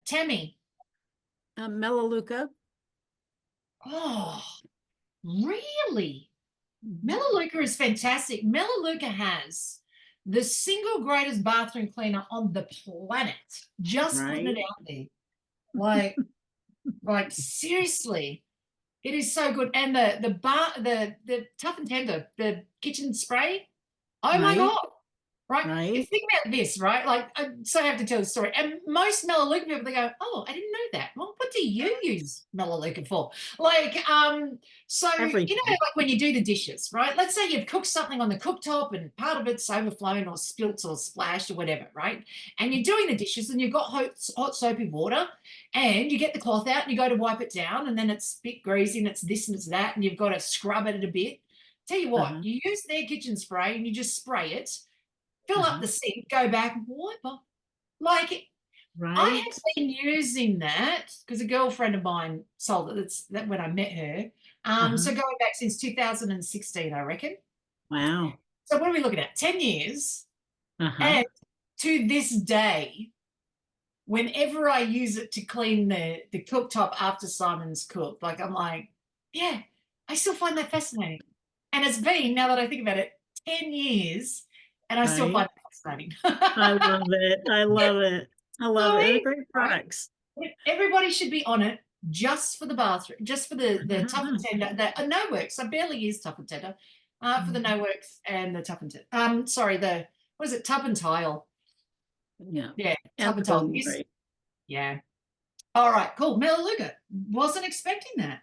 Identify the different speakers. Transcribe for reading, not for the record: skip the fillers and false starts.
Speaker 1: Tammy.
Speaker 2: Melaleuca.
Speaker 1: Oh, really?
Speaker 2: Mhm.
Speaker 1: Melaleuca is fantastic. Melaleuca has the single greatest bathroom cleaner on the planet. Just putting
Speaker 2: Right.
Speaker 1: it out there. Like seriously, it is so good. And the Tough and Tender, the kitchen spray. Oh my
Speaker 2: Right.
Speaker 1: God. Right.
Speaker 2: Right.
Speaker 1: Think about this, right? Like, so I have to tell the story. And most Melaleuca people, they go, "Oh, I didn't know that." Well, what do you use Melaleuca for? So,
Speaker 2: Everything.
Speaker 1: like when you do the dishes, right? Let's say you've cooked something on the cooktop and part of it's overflown or spilt or splashed or whatever, right? And you're doing the dishes and you've got hot soapy water and you get the cloth out and you go to wipe it down and then it's a bit greasy and it's this and it's that and you've got to scrub it a bit. Tell you what,
Speaker 2: Uh-huh.
Speaker 1: you use their kitchen spray and you just spray it, fill up
Speaker 2: Uh-huh.
Speaker 1: the sink, go back, wipe off. Like I have
Speaker 2: Right.
Speaker 1: been using that because a girlfriend of mine sold it. That's that when I met her. So
Speaker 2: Uh-huh.
Speaker 1: going back since 2016, I reckon.
Speaker 2: Wow.
Speaker 1: So what are we looking at? 10 years.
Speaker 2: Uh-huh.
Speaker 1: And to this day, whenever I use it to clean the cooktop after Simon's cooked, like I'm like, yeah, I still find that fascinating. And it's been, now that I think about it, 10 years, and I still find
Speaker 2: Right.
Speaker 1: it fascinating.
Speaker 2: I love it. I love it. I love it. They're
Speaker 1: Right?
Speaker 2: great products.
Speaker 1: Everybody should be on it just for the bathroom, just for the Tough and
Speaker 2: Uh-huh.
Speaker 1: Tender. The no works. I barely use Tough and Tender for the
Speaker 2: Mhm.
Speaker 1: no works and the Tough and Tender. Sorry, the what is it? Tub and Tile.
Speaker 2: Yeah.
Speaker 1: Yeah, Tub and Tile.
Speaker 2: Absolutely great.
Speaker 1: Yeah. All right, cool. Melaleuca. Wasn't expecting that.